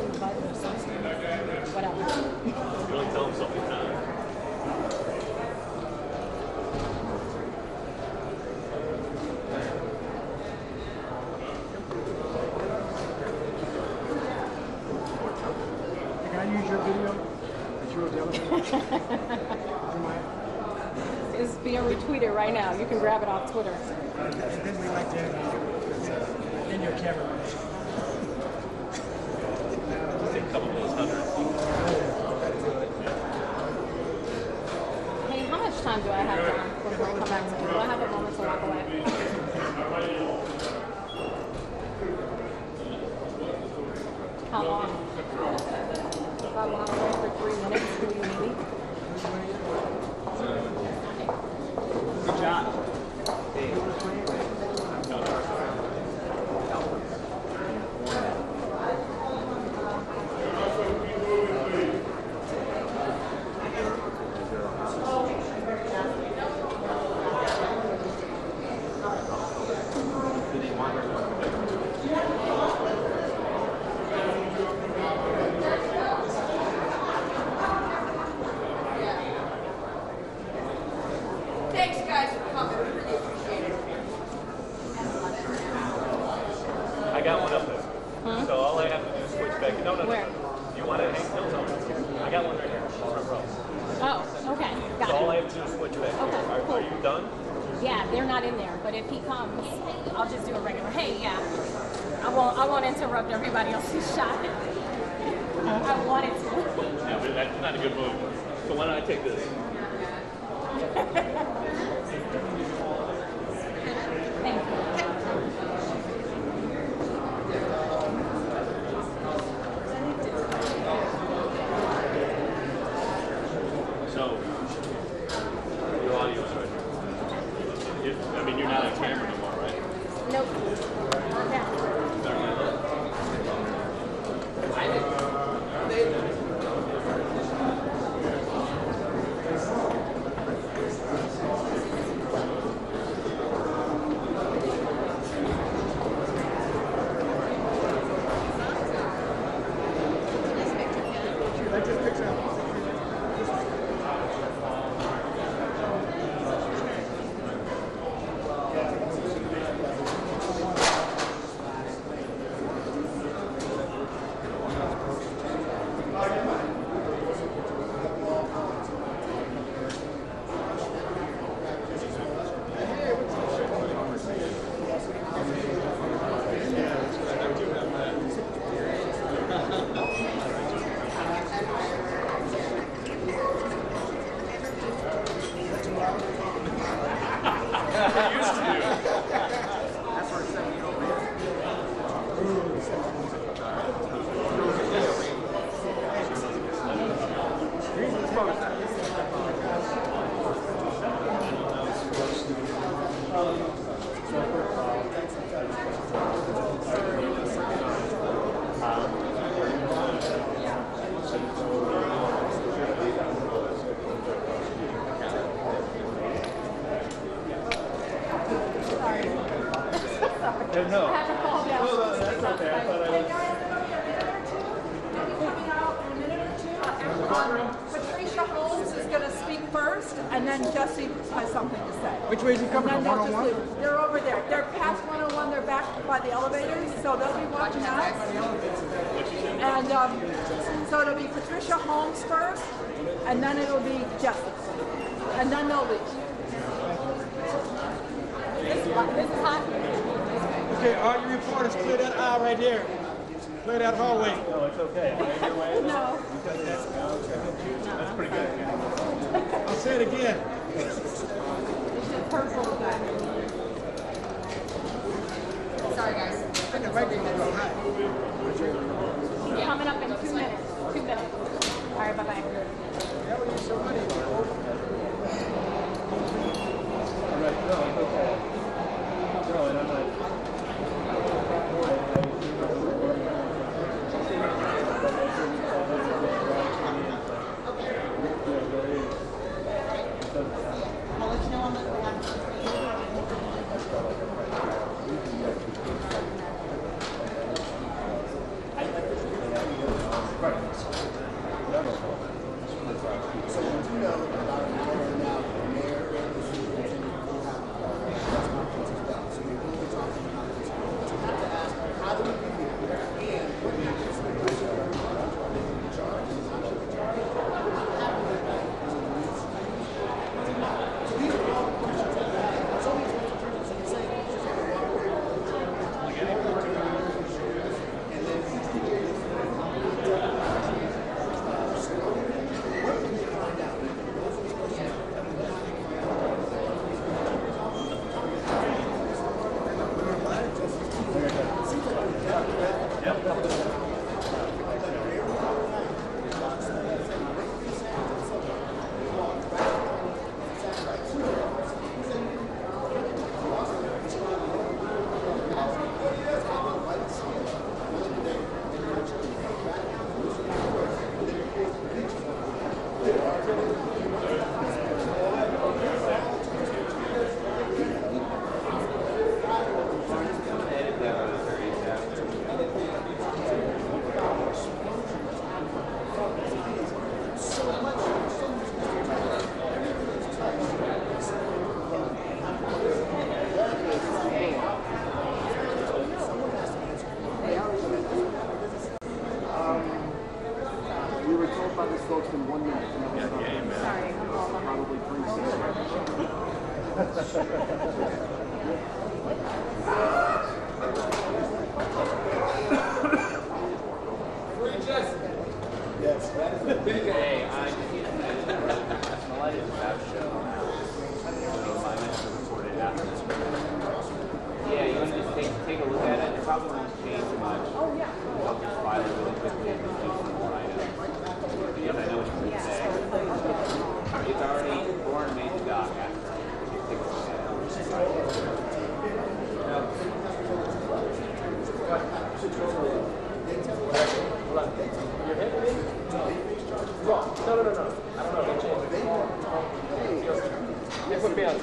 pressing the button or something. Whatever. You only tell them so many times. Can I use your video? That you were dealing It's being retweeted right now. You can grab it off Twitter. And then we like to have in your camera. Take a couple of those hundreds. Hey, how much time do I have, John, before I come back to you? Do I have a moment to walk away? How long? If I walk away for 3 minutes, do you need me? Good job. Thanks, guys, for coming. We really appreciate it. I got one up there. So all I have to do is switch back. No. Where? You want it? Hey, still tell me. I got one right here. Front row. Oh, okay. Got So all I it. have to do is switch back. Okay, Are you done? Yeah, they're not in there, but if he comes, I'll just do a regular. Hey, yeah. I won't interrupt everybody else's shot. I wanted to. Yeah, but that's not a good move. So why don't I take this? Thank you. So, your audio is right here. I mean, you're not on camera anymore, right? Nope. Yeah. No. I have to call down. That's okay. I thought I Hey, was... guys, it'll be a minute or two. Maybe coming out in a minute or two. Patricia Holmes is going to speak first, and then Jussie has something to say. Which way is he coming And from? then they'll just 101? leave. They're over there. They're past 101. They're back by the elevators, so they'll be watching us. And so it'll be Patricia Holmes first, and then it'll be Jussie. And then they'll leave. This is hot. Okay, all you reporters, clear that aisle right there. Clear that hallway. No, it's okay. No. That's pretty good. I'll say it again. Purple. Sorry, guys. I can write it real high. Coming up in 2 minutes. 2 minutes. All right, bye-bye. That would be so funny. All right. No, it's okay. No, and I'm not... I'll let you know on the I hold by the spokesman 1 minute. Sorry, I'm all behind. Probably 3 6. Yes. Hey, Smollett is about to show now. So I meant to record it after this. Yeah, you want to just take a look at it. It probably won't change much. Oh, yeah. I'll just file it really quickly and just do some more items. Because I know what you're going to say. It's already born made the doc after. Just take a look at it. No. I don't know. Yeah, put me on.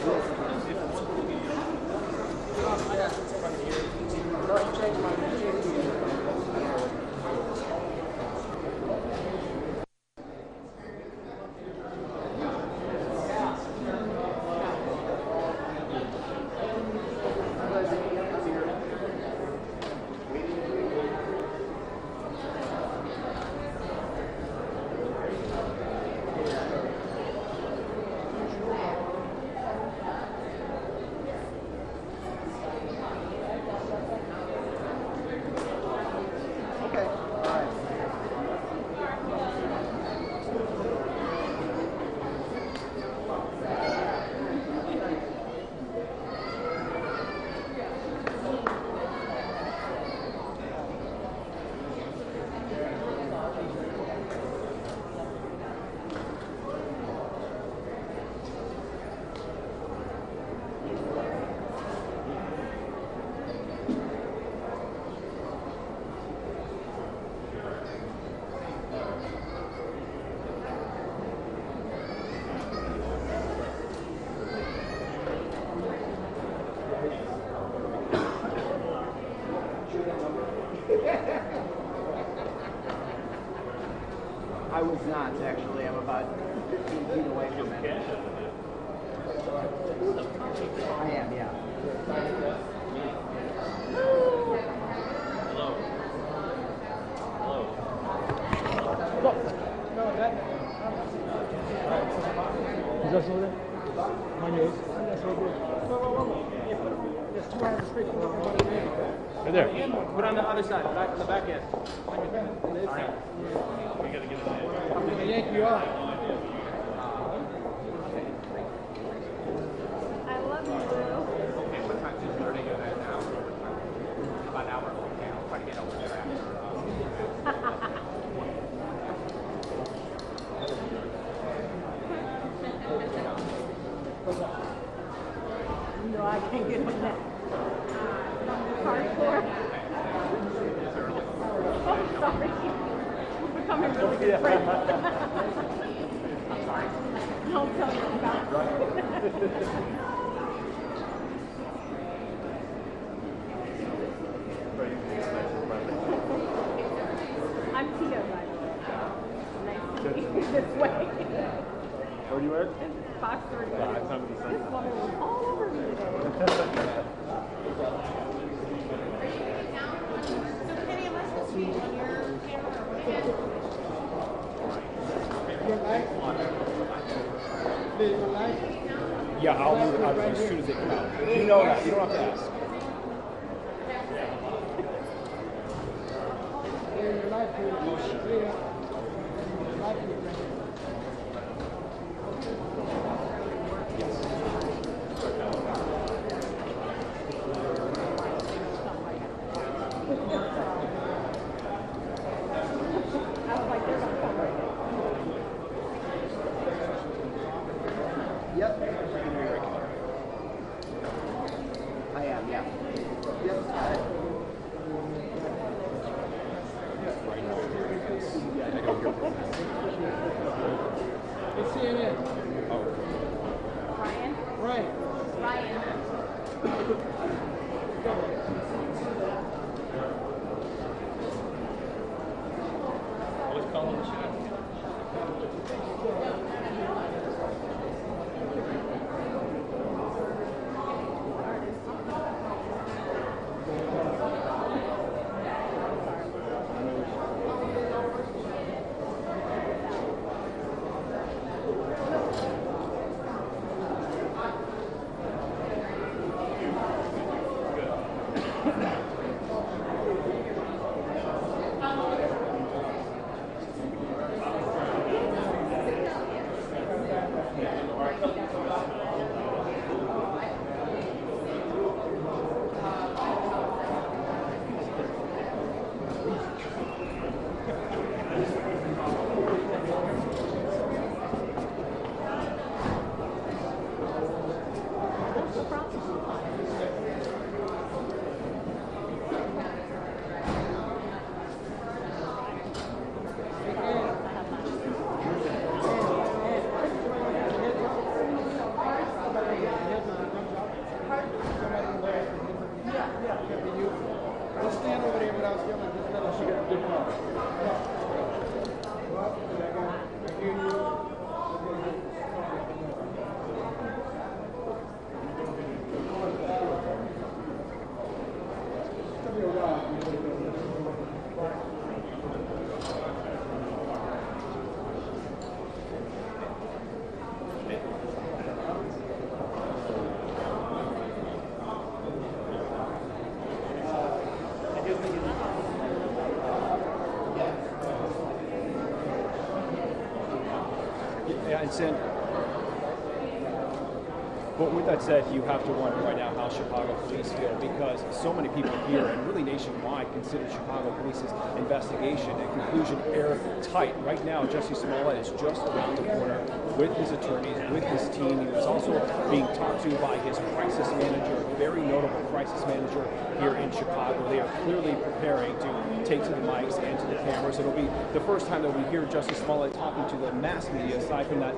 I was not, actually. I'm about 15 feet away from it. I am, yeah. Hello. Is that so? Mine is. That's right there. There's 2 hours straight. Right there. Put on the other side, on the back end. Sorry. We got to get it in. I'm going to yank you off. I love you, Lou. Okay, what time is it? 30 to that now? About an hour. Okay, I'll try to get over there after. No, I can't get in that. Hardcore. Oh, sorry. We're becoming really good friends. I'm sorry. Don't tell you about it. I'm Tia, by the way. Nice to meet you this way. Where do you work? Fox 30. It's not the same. This woman was all over me today. Yeah, I'll move it out as soon as they come out. You know that. You don't have to ask. I was like, they're going to come right now. Yep. I am, yeah. Yep. Yeah, and Sam, but with that said, you have to wonder right now how Chicago police feel, because so many people here and really nationwide consider Chicago police's investigation and conclusion airtight. Right now, Jussie Smollett is just around the corner with his attorneys, with his team. He was also being talked to by his crisis manager, a very notable crisis manager here in Chicago. They are clearly preparing to take to the mics and to the cameras. It'll be the first time that we hear Jussie Smollett talking to the mass media, aside from that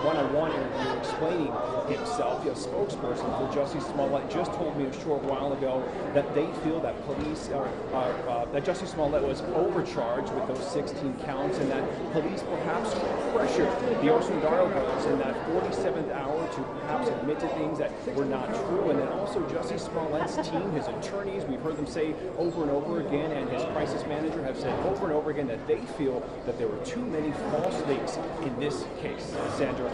one-on-one interview explaining himself. A spokesperson for Jussie Smollett just told me a short while ago that they feel that police that Jussie Smollett was overcharged with those 16 counts, and that police perhaps pressured the Osundario girls in that 47th hour to perhaps admit to things that were not true. And then also Jussie Smollett's team, his attorneys, we've heard them say over and over again, and his crisis manager have said over and over again that they feel that there were too many false leaks in this case. Sandra.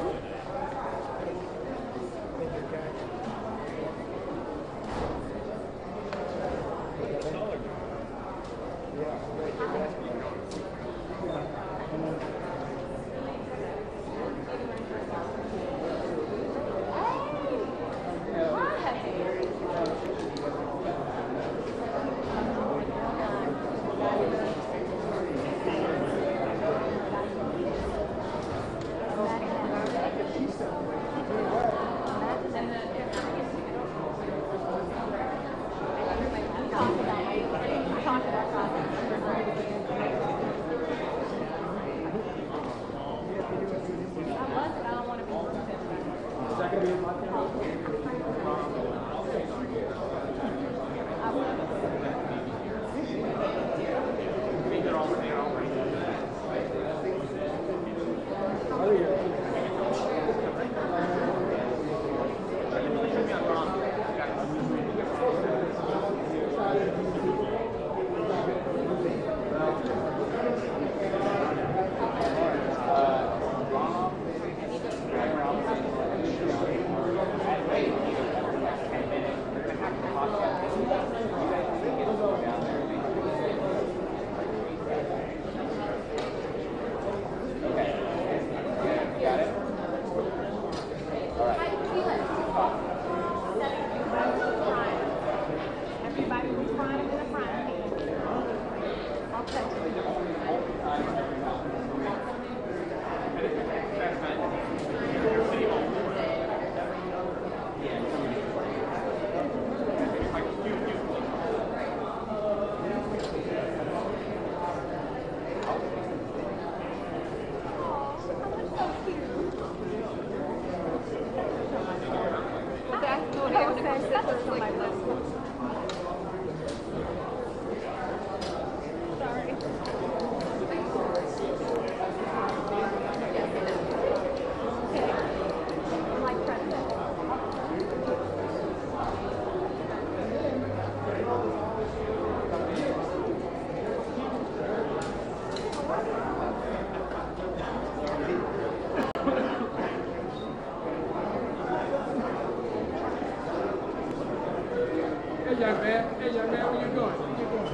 Hey, young man, where you going? Where you going?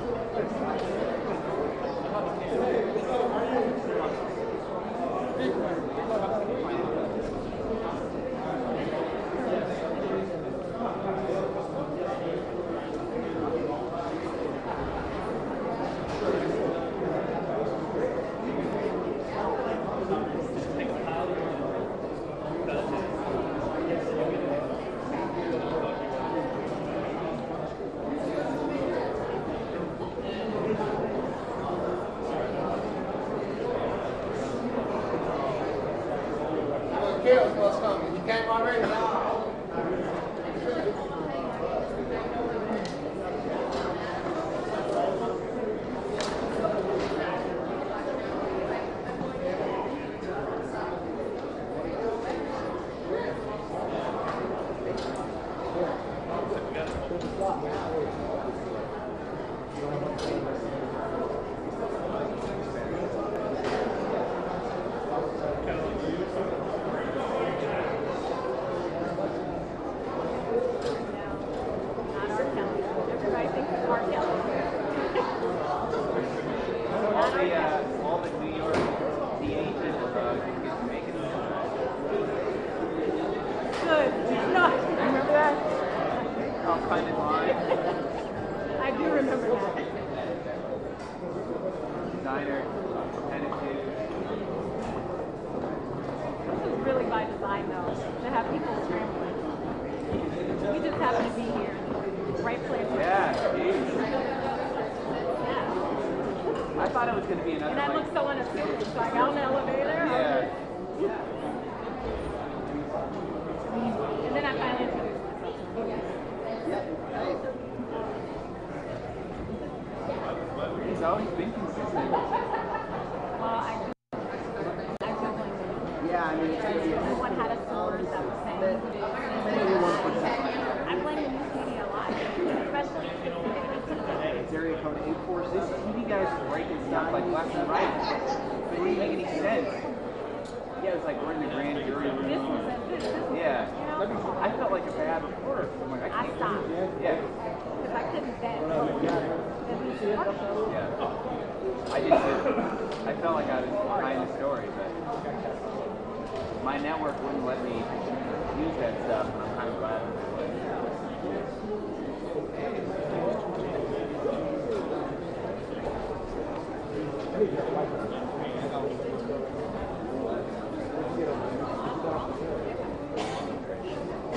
Big one. You came already? This is really by design, though, to have people scrambling. We just happen to be here, right place. Yeah. Yeah. I thought it was going to be another. And I look so unassuming, so I got on the elevator. Yeah. And then I finally introduced myself. He's always been consistent. Well, I do blame them. Yeah, I mean, Everyone had a source that was saying who did. I blame the news media a lot, especially It's area code 846. TV guys are breaking stuff like left and right. It wouldn't make any sense. Yeah, it's like we're in the grand jury room. this was Yeah. you know, I felt like a bad reporter. I'm like, I I can't. stopped Yeah. because I couldn't vet at least partial. Yeah. I did too. I felt like I was behind the story, but my network wouldn't let me use that stuff, and I'm kind of glad that they would.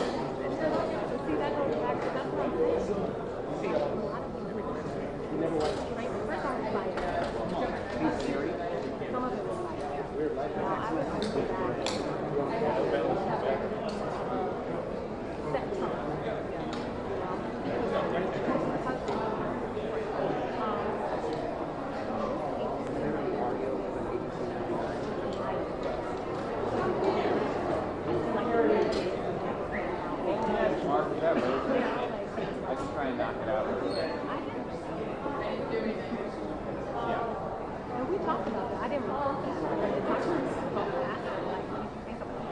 See, that goes back to that's what I'm saying. Right? First I was like, Hey Siri. some of it was like, well, I was into that. Set time. Mark, whatever. I just try and knock it out. And we talked about that. I didn't report that. I talked about that. Like, what do you think about that?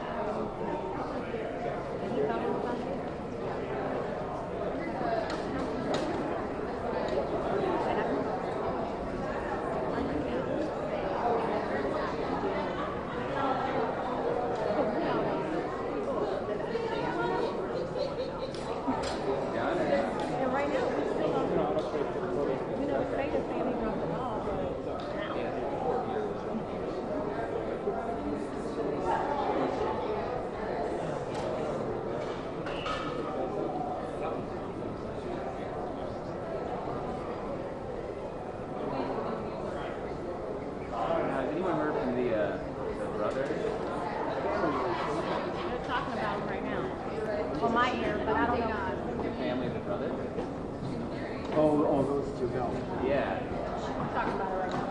And he thought it was unfair. And right now, we still don't know. We know the state is saying they dropped the ball. Now, has anyone heard from the brother? They're talking about it right now. On my ear, but I don't know. The family of the brother? oh, those two go. Yeah. I'm talking about it right now.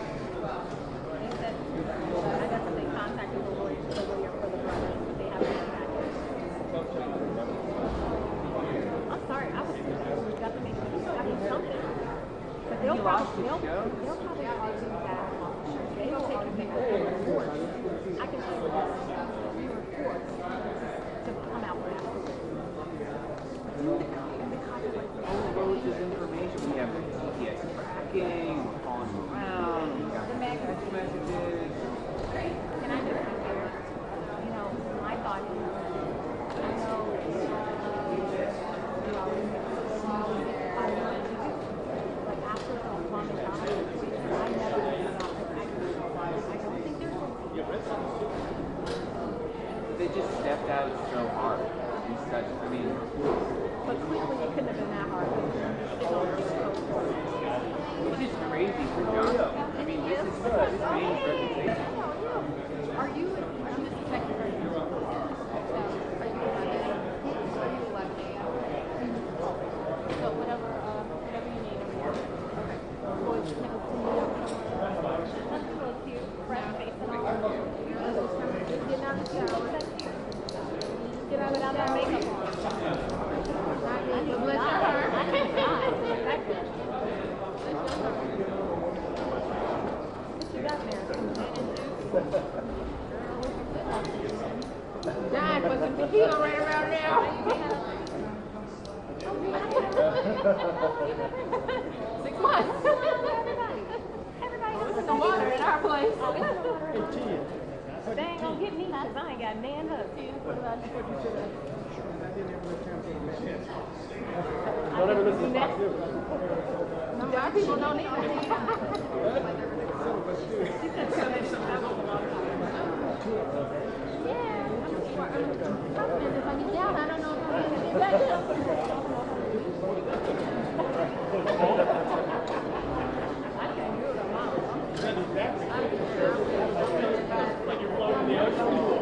They said, I guess that they contacted the lawyer for the brother. They haven't contacted. I'm sorry, I was defamation. I mean, something. But they'll probably argue that they will take advantage of force. I can see this. We were forced to come out with that. All loads of information. We have the GPS tracking, we're calling them around, we've got text messages. Can I just be clear? You know, my thought is, I know you always I wanted to do. But after the Islamic dominance, I never think about it. I don't think there's They just stepped out so hard. In such, I mean, but clearly it couldn't have been that hard. which is crazy for John. I mean, this is his main reputation. Are you, I'm just checking right now. Are you elected? So whatever you need. Okay. Boys, can I that's so cute. Fresh face and all. Just getting out of the shower. Get out without that makeup on. Bless your heart. I can't exactly. What you got there? Dad, put some tequila right around now. 6 months. Everybody Put some water in our place. They ain't gonna get me because I ain't got nan hooks. Don't ever listen to Fox News. Our people don't need it. Yeah, I'm if I get down, I don't know if I'm going to get back down. Like you're floating in the ocean.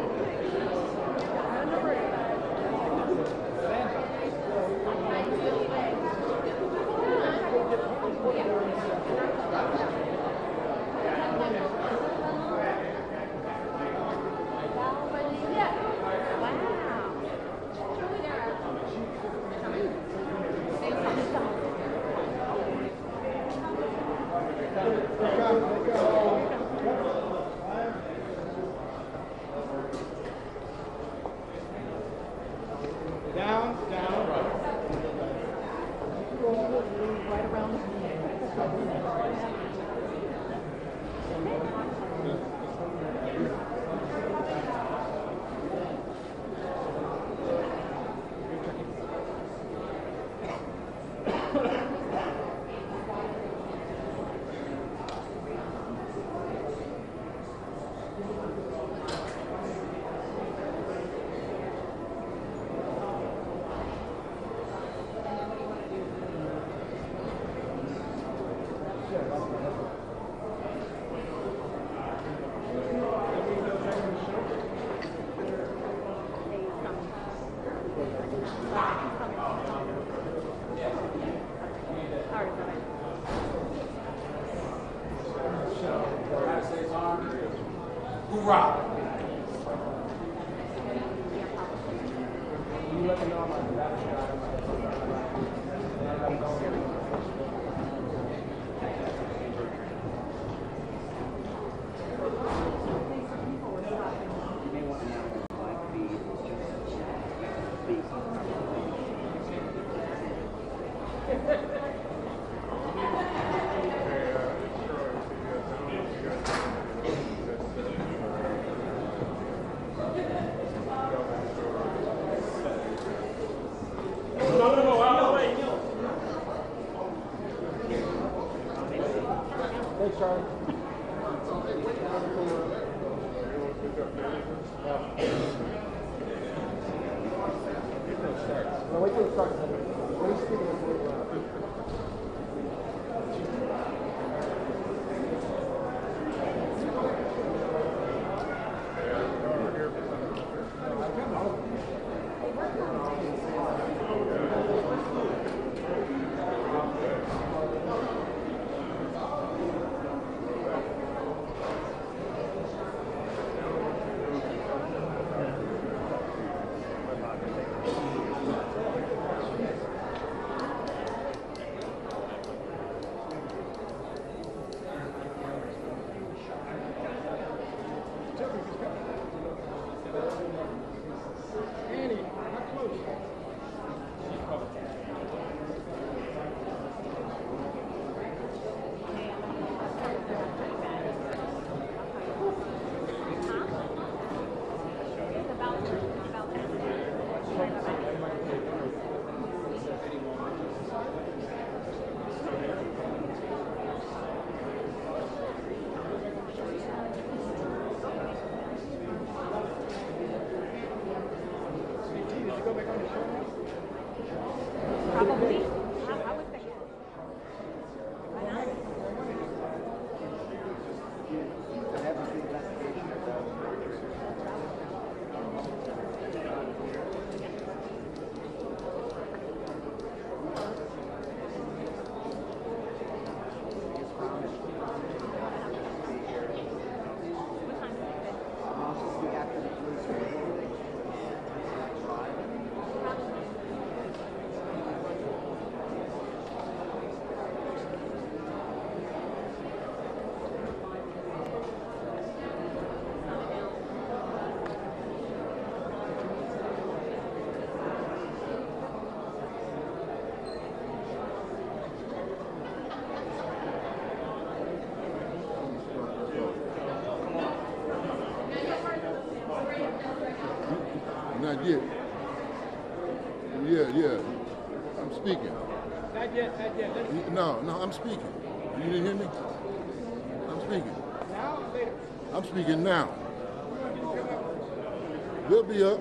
Not yet. Yeah, yeah. I'm speaking. Not No, I'm speaking. You didn't hear me? I'm speaking. I'm speaking now. They'll be up.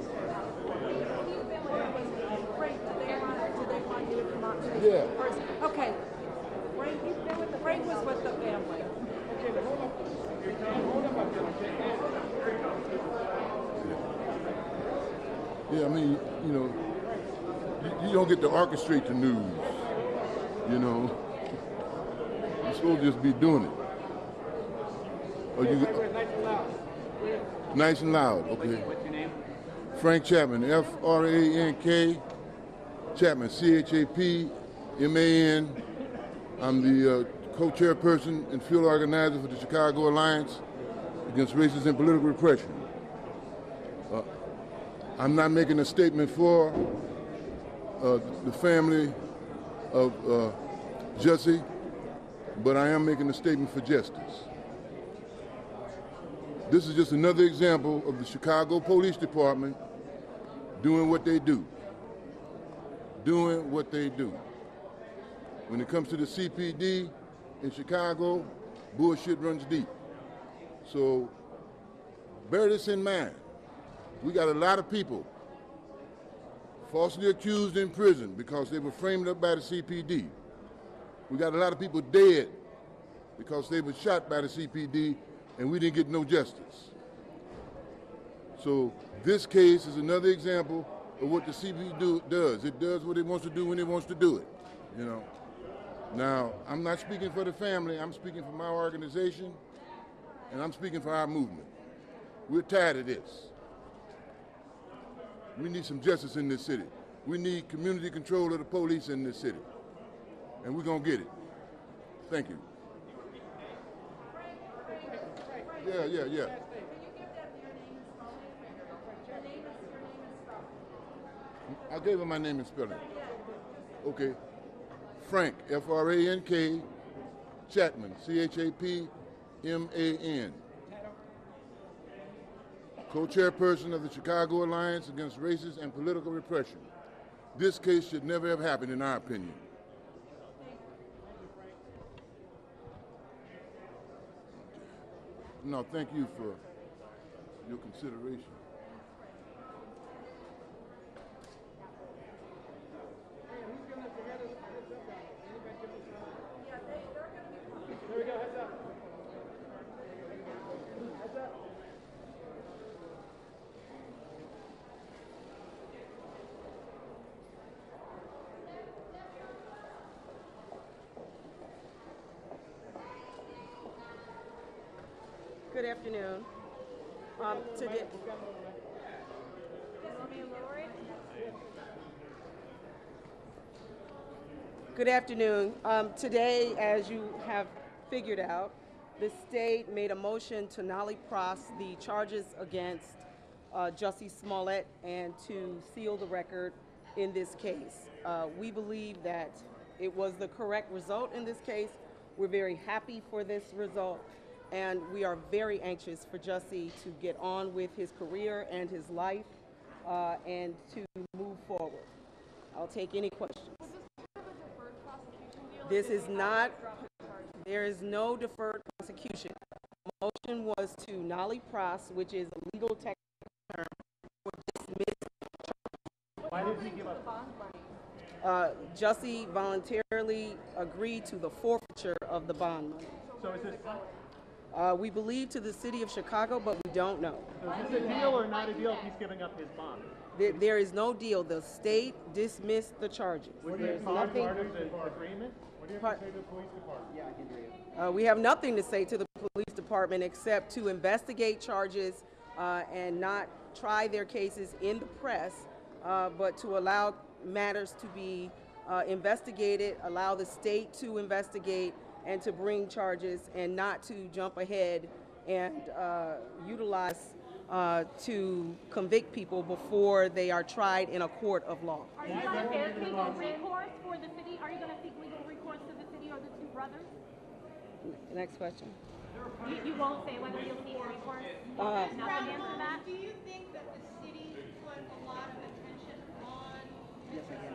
Yeah. Okay. Frank was with the family. Yeah, I mean, you know, you don't get to orchestrate the news. You know, you're supposed to just be doing it. Or you nice and loud. Okay. What's your name? Frank Chapman, Frank Chapman, Chapman. I'm the co-chairperson and field organizer for the Chicago Alliance Against Racism and Political Repression. I'm not making a statement for the family of Jussie, but I am making a statement for justice. This is just another example of the Chicago Police Department doing what they do. Doing what they do. When it comes to the CPD in Chicago, bullshit runs deep. So bear this in mind. We got a lot of people falsely accused in prison because they were framed up by the CPD. We got a lot of people dead because they were shot by the CPD and we didn't get no justice. So this case is another example of what the CPD does. It does what it wants to do when it wants to do it, you know. Now, I'm not speaking for the family, I'm speaking for my organization, and I'm speaking for our movement. We're tired of this. We need some justice in this city. We need community control of the police in this city. And we're gonna get it. Thank you. Yeah. I gave her my name and spelling. Okay. Frank, Frank, Chapman, Chapman. Co-chairperson of the Chicago Alliance Against Racism and Political Repression. This case should never have happened, in our opinion. No, thank you for your consideration. There we go, heads up. Heads up. Good afternoon. Today, good afternoon. Today, as you have figured out, the state made a motion to nollie pros the charges against Jussie Smollett and to seal the record in this case. We believe that it was the correct result in this case. We're very happy for this result. And we are very anxious for Jussie to get on with his career and his life and to move forward. I'll take any questions. Was this part of a deferred prosecution deal? This is not, there is no deferred prosecution. The motion was to nollie pros, which is a legal technical term for dismiss. Why did he give up? Jussie voluntarily agreed to the forfeiture of the bond money. So is this We believe to the city of Chicago, but we don't know. So is this a deal or not a deal if he's giving up his bond? There is no deal. The state dismissed the charges. Was There's his bond nothing. part of the agreement? What do you Part- have to say to the police department? Yeah, I can hear you. We have nothing to say to the police department except to investigate charges and not try their cases in the press, but to allow matters to be investigated, allow the state to investigate and to bring charges and not to jump ahead and utilize to convict people before they are tried in a court of law. Are you going to seek legal recourse for the city? Are you going to seek legal recourse to the city or the two brothers? Next question. You won't say whether you'll seek recourse? Nothing to answer that? Do you think that the city put a lot of attention on Yes, I can.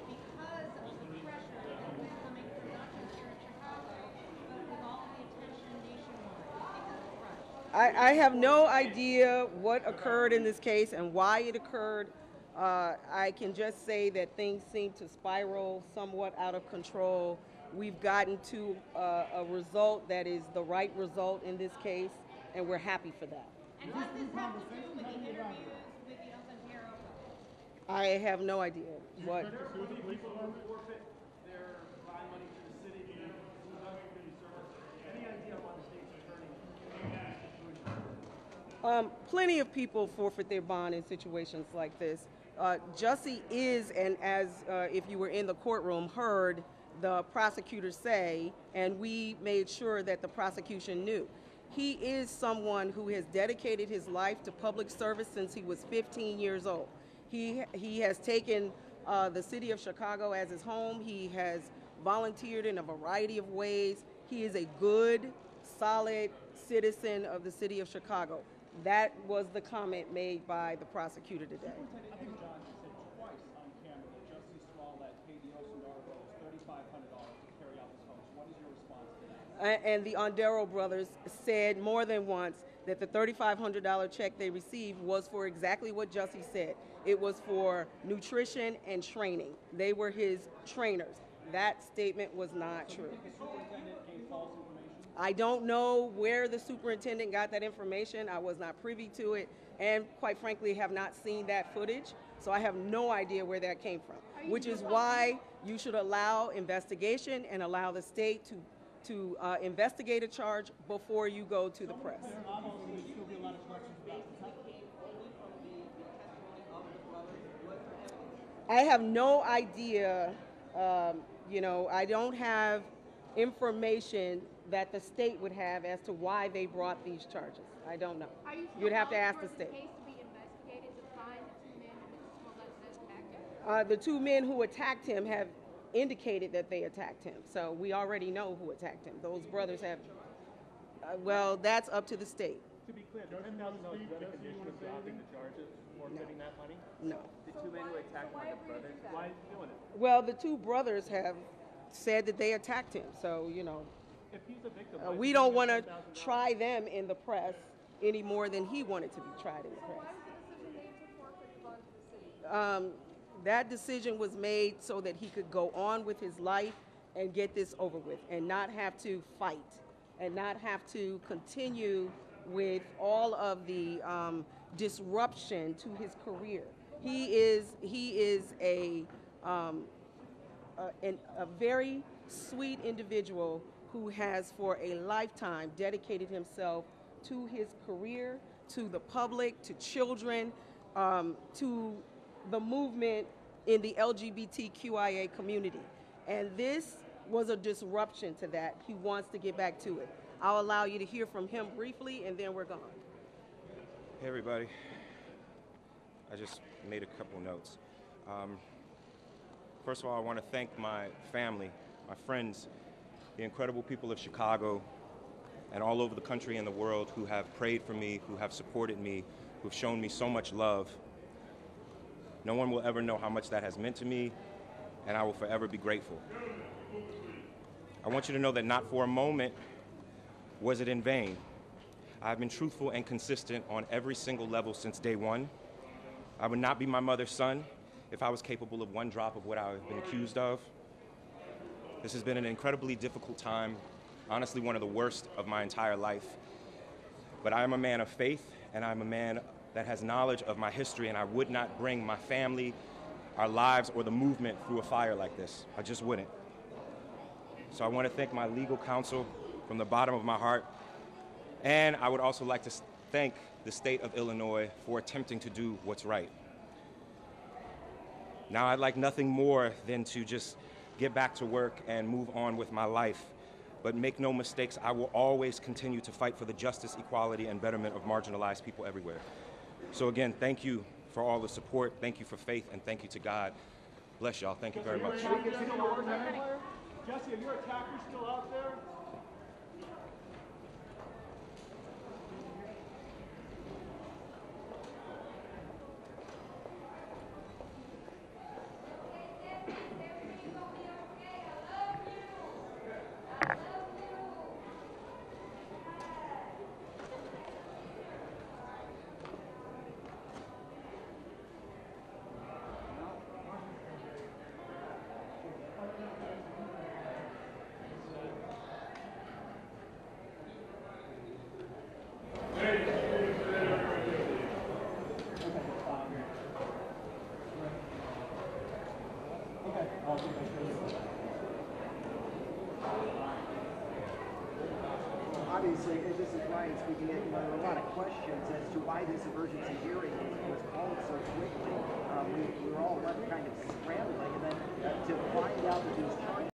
Because of the pressure that was coming from not just here in Chicago, but with all the attention nationwide. I have no idea what occurred in this case and why it occurred. I can just say that things seem to spiral somewhat out of control. We've gotten to a result that is the right result in this case, and we're happy for that. And what does this have to do with the interviews with the open bureau? I have no idea what. Plenty of people forfeit their bond in situations like this. Jussie is, and as if you were in the courtroom, heard the prosecutor say, and we made sure that the prosecution knew. He is someone who has dedicated his life to public service since he was 15 years old. He has taken the city of Chicago as his home. He has volunteered in a variety of ways. He is a good, solid citizen of the city of Chicago. That was the comment made by the prosecutor today. I think John said twice on camera that Jussie Smollett paid the Osundaro brothers $3,500 to carry out this hoax. What is your response to that? And the Ondero brothers said more than once that the $3,500 check they received was for exactly what Jussie said. It was for nutrition and training. They were his trainers. That statement was not true. I don't know where the superintendent got that information. I was not privy to it, and quite frankly have not seen that footage. So I have no idea where that came from, which is why you should allow investigation and allow the state to investigate a charge before you go to the press. I have no idea. I don't have information that the state would have as to why they brought these charges. I don't know. You'd have to ask the state. Case to be investigated to find the 2 men that attacked him? The 2 men who attacked him have indicated that they attacked him. So we already know who attacked him. Those brothers have, well, that's up to the state. To be clear, $10,000 is that a condition of dropping the charges, forfeiting that money? No. The 2 men who attacked one of the brothers. Why is he doing it? Well, the 2 brothers have said that they attacked him. So, If he's a victim, we don't want to try them in the press any more than he wanted to be tried in the press. That decision was made so that he could go on with his life and get this over with and not have to fight and not have to continue with all of the disruption to his career. He is a very sweet individual who has for a lifetime dedicated himself to his career, to the public, to children, to the movement in the LGBTQIA community. And this was a disruption to that. He wants to get back to it. I'll allow you to hear from him briefly, and then we're gone. Hey, everybody. I just made a couple notes. First of all, I want to thank my family, my friends, the incredible people of Chicago and all over the country and the world who have prayed for me, who have supported me, who've shown me so much love. No one will ever know how much that has meant to me, and I will forever be grateful. I want you to know that not for a moment was it in vain. I've been truthful and consistent on every single level since day one. I would not be my mother's son if I was capable of one drop of what I've been accused of. This has been an incredibly difficult time, honestly one of the worst of my entire life. But I am a man of faith, and I'm a man that has knowledge of my history, and I would not bring my family, our lives, or the movement through a fire like this. I just wouldn't. So I want to thank my legal counsel from the bottom of my heart, and I would also like to thank the state of Illinois for attempting to do what's right. Now I'd like nothing more than to just get back to work and move on with my life. But make no mistakes, I will always continue to fight for the justice, equality, and betterment of marginalized people everywhere. So again, thank you for all the support, thank you for faith, and thank you to God. Bless y'all, thank you very much. Jussie, are your attackers still out there? obviously, this is Ryan speaking, there are a lot of questions as to why this emergency hearing was called so quickly. We were all left kind of scrambling, and then to find out that these charges